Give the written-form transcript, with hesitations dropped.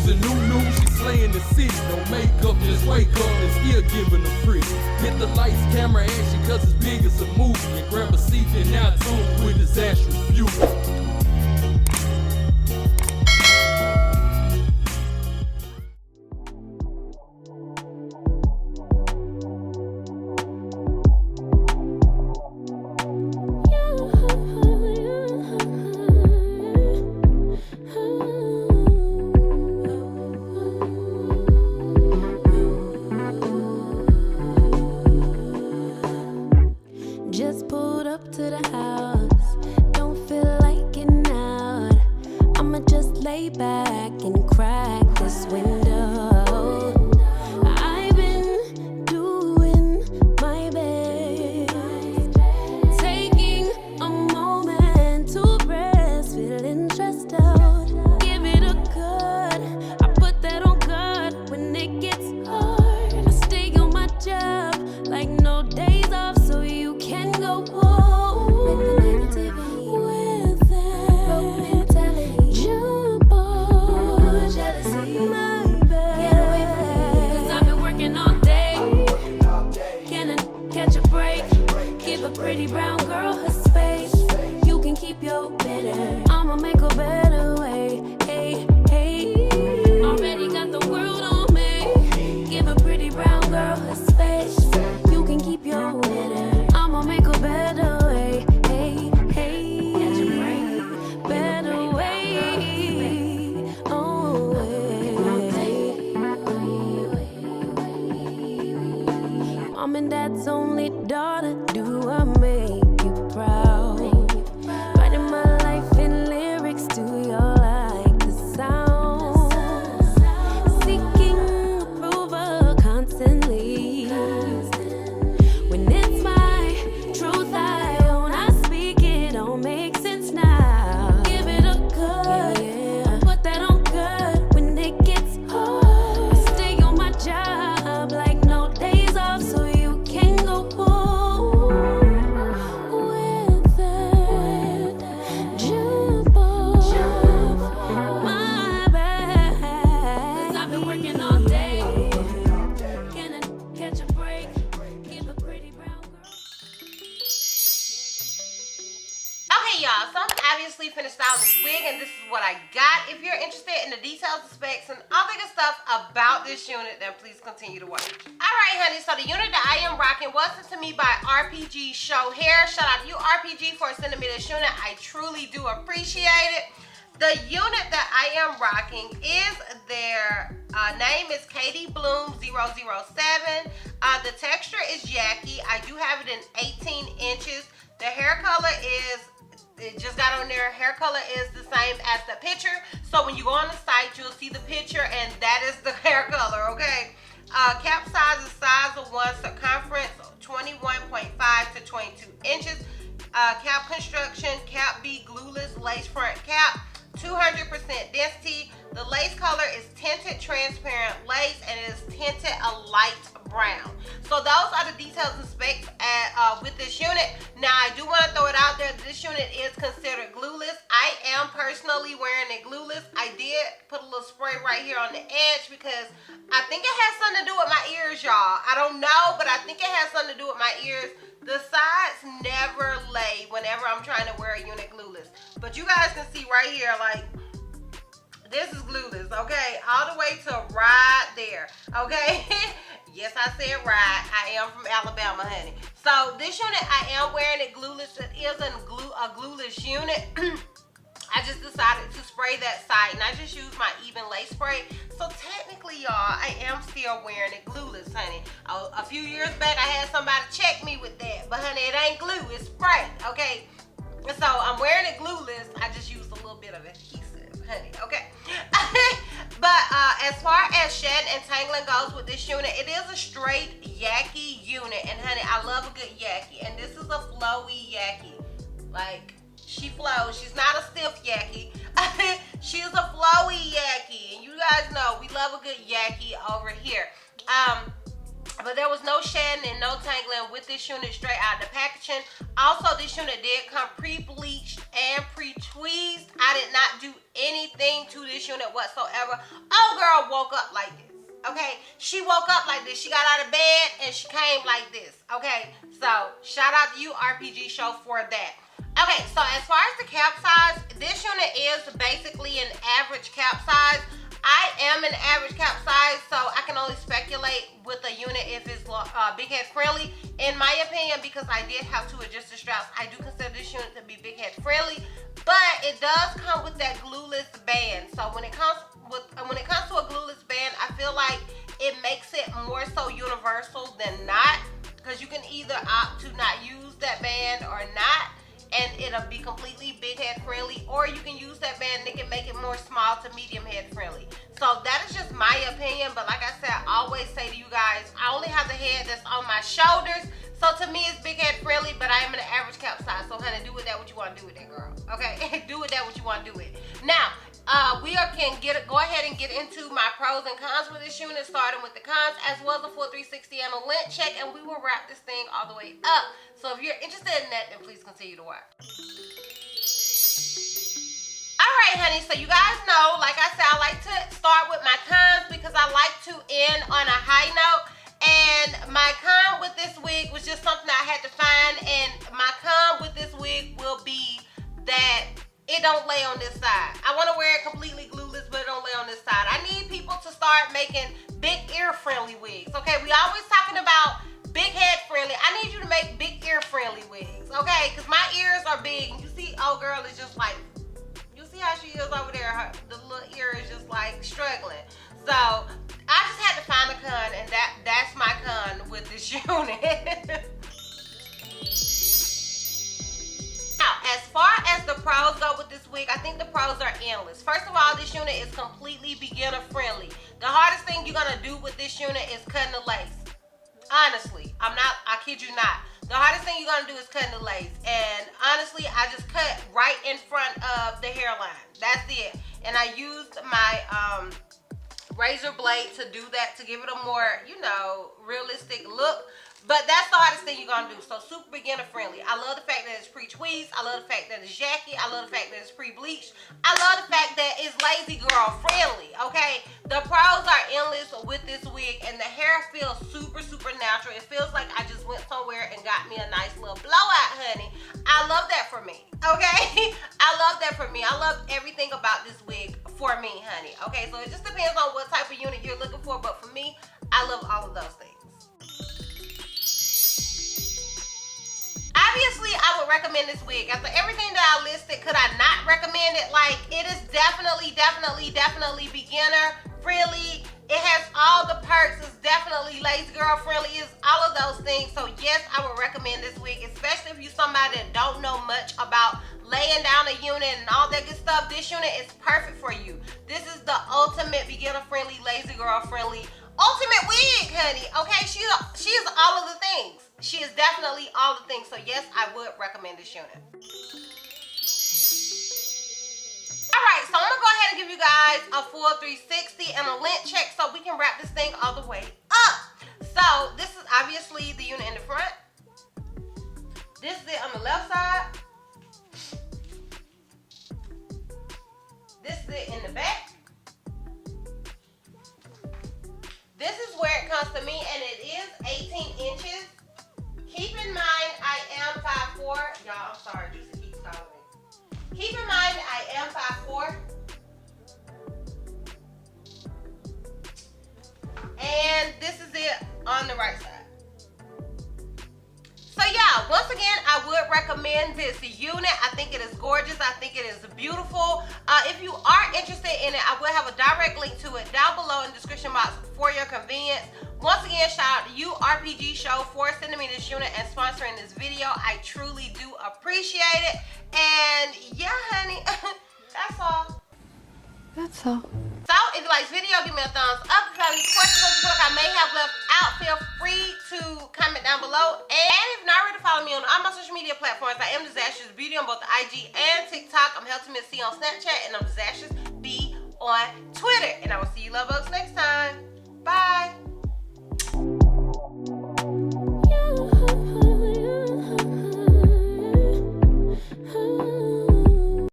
She's a new, she's slaying the city. No makeup, just wake up and still giving them pretty. Hit the lights, camera, action, cause it's big as a movie. And grab a seat and now tune with disastrous beauty. Just pulled up to the house, don't feel like getting out. I'ma just lay back and crack this window. I've been doing my best, taking a moment to rest, feeling stressed out. Give it a cut, I put that on God when it gets hard. I stay on my job like no days off, so you can go home with the negativity, with that broke mentality. Jump on jealousy, my bad. Get away from me, cause I've been working all day. Can I catch a break? Give a pretty brown girl her space. You can keep your bitter, I'ma make a better way. Hey, hey, already got the world on me. Give a pretty brown girl her space. You can keep your bitter, I'ma make a better way. Hey, hey, catch a break, better way. Oh, Mom and Dad's only daughter, do I make you proud? Writing my life in lyrics, do you like the sound? Seeking approval constantly. When it's my truth I own, I speak it, don't make sense now. Give it a cut, I put that on good when it gets hard. I stay on my job like no days off, so you can go home with that. Jump on my back, 'cause I've been working all day. Can I catch a break? Give a pretty brown girl. Okay, y'all, so I'm obviously finished styling this wig, and this is what I got. If you're interested in the details, the specs, and all the good stuff about this unit, then please continue to watch. Alright, honey, so the unit that I am rocking was sent to me by Rpgshow hair. Shout out to you, RPG, for sending me this unit. I truly do appreciate it. The unit that I am rocking is their name is Katie Bloom 007. The texture is Jackie. I do have it in 18 inches. The hair color is, it just got on there, hair color is the same as the picture. So when you go on the site, you'll see the picture, and that is the hair color, okay? Cap size is size of 1, circumference 21.5 to 22 inches. Cap construction, cap B glueless lace front cap, 200% density. The lace color is tinted transparent lace, and it is tinted a light brown. So those are the details and specs with this unit. Now I do want to throw it out there, this unit is considered glueless. I am personally wearing it glueless. I did put a little spray right here on the edge because I think it has something to do with my ears, y'all. I don't know, but I think it has something to do with my ears. The sides never lay whenever I'm trying to wear a unit glueless. But you guys can see right here, like, this is glueless, okay? All the way to right there, okay? Yes, I said right. I am from Alabama, honey. So this unit, I am wearing it glueless. It is a glueless unit. I just decided to spray that side, and I just used my even lace spray. So technically, y'all, I am still wearing it glueless, honey. A few years back, I had somebody check me with that, but honey, it ain't glue, it's spray, okay? So I'm wearing it glueless. I just used a little bit of adhesive, honey, okay? But as far as shedding and tangling goes with this unit, it is a straight yaki unit, and honey, I love a good yaki, and this is a flowy yaki. Like, she flows. She's not a stiff yaki. She's a flowy yaki, and you guys know we love a good yaki over here. But there was no shedding and no tangling with this unit straight out of the packaging. Also, this unit did come pre-bleached and pre-tweezed. I did not do anything to this unit whatsoever. Oh, girl woke up like this. Okay, she woke up like this. She got out of bed and she came like this. Okay, so shout out to you, Rpgshow, for that. Okay, so as far as the cap size, this unit is basically an average cap size. I am an average cap size, so I can only speculate with a unit if it's big head friendly. In my opinion, because I did have to adjust the straps, I do consider this unit to be big head friendly, but it does come with that glueless band. So when it comes to a glueless band, I feel like it makes it more so universal than not, because you can either opt to not use that band or not, and it'll be completely big head friendly, or you can use that band and it can make it more small to medium head friendly. So that is just my opinion, but like I said, I always say to you guys, I only have the head that's on my shoulders, so to me it's big head friendly, but I am an average cap size. So honey, do with that what you want to do with that, girl. Okay, do with that what you want to do with. Now, go ahead and get into my pros and cons with this unit, starting with the cons, as well as a full 360 and a length check, and we will wrap this thing all the way up. So if you're interested in that, then please continue to watch. Alright, honey, so you guys know, like I said, I like to start with my cons because I like to end on a high note. And my con with this wig was just something I had to find, and my con with this wig will be that it don't lay on this side. I want to wear it completely glueless, but it don't lay on this side. I need people to start making big ear friendly wigs. Okay, we always talking about big head friendly. I need you to make big ear friendly wigs. Okay, because my ears are big. You see, old girl is just like, you see how she is over there? The little ear is just like struggling. So I just had to find a con, and that's my con with this unit. Now, as far as the pros go with this wig, I think the pros are endless. First of all, this unit is completely beginner friendly. The hardest thing you're gonna do with this unit is cutting the lace. Honestly, I kid you not. The hardest thing you're gonna do is cutting the lace. And honestly, I just cut right in front of the hairline. That's it. And I used my razor blade to do that, to give it a more, you know, realistic look. But that's the hardest thing you're gonna do. So super beginner friendly. I love the fact that it's pre-tweezed. I love the fact that it's jacky. I love the fact that it's pre-bleached. I love the fact that it's lazy girl friendly. Okay, the pros are endless with this wig, and the hair feels super, super natural. It feels like I just went somewhere and got me a nice little blowout, honey. I love that for me. Okay, I love that for me. I love everything about this wig for me, honey. Okay, so it just depends on what type of unit you're looking for, but for me, I love all of those things. Obviously, I would recommend this wig. After everything that I listed, could I not recommend it? Like, it is definitely beginner friendly. It has all the perks. It's definitely lazy girl friendly. It's all of those things. So yes, I would recommend this wig, especially if you're somebody that don't know much about laying down a unit and all that good stuff. This unit is perfect for you. This is the ultimate beginner friendly, lazy girl friendly, ultimate wig, honey. Okay, she is all of the things. She is definitely all the things. So yes, I would recommend this unit. Alright, so I'm gonna go ahead and give you guys a full 360 and a length check so we can wrap this thing all the way up. So this is obviously the unit in the front. This is it on the left side. This is it in the back. This is where it comes to me, and it is 18 inches. Keep in mind, I am 5'4". Y'all, I'm sorry, Juicy keeps calling me. Keep in mind, I am 5'4". And this is it on the right side. So yeah, once again, I would recommend this unit. I think it is gorgeous. I think it is beautiful. If you are interested in it, I will have a direct link to it down below in the description box for your convenience. Once again, shout out to you, Rpgshow, for sending me this unit and sponsoring this video. I truly do appreciate it. And yeah, honey, that's all. That's all. So, if you like this video, give me a thumbs up. If you have any questions or you feel like I may have left out, feel free to comment down below. And if you're not ready to follow me on all my social media platforms, I am Disastrous Beauty on both IG and TikTok. I'm Healthy Miss C on Snapchat, and I'm Disastrous B on Twitter. And I will see you love bugs next time. Bye.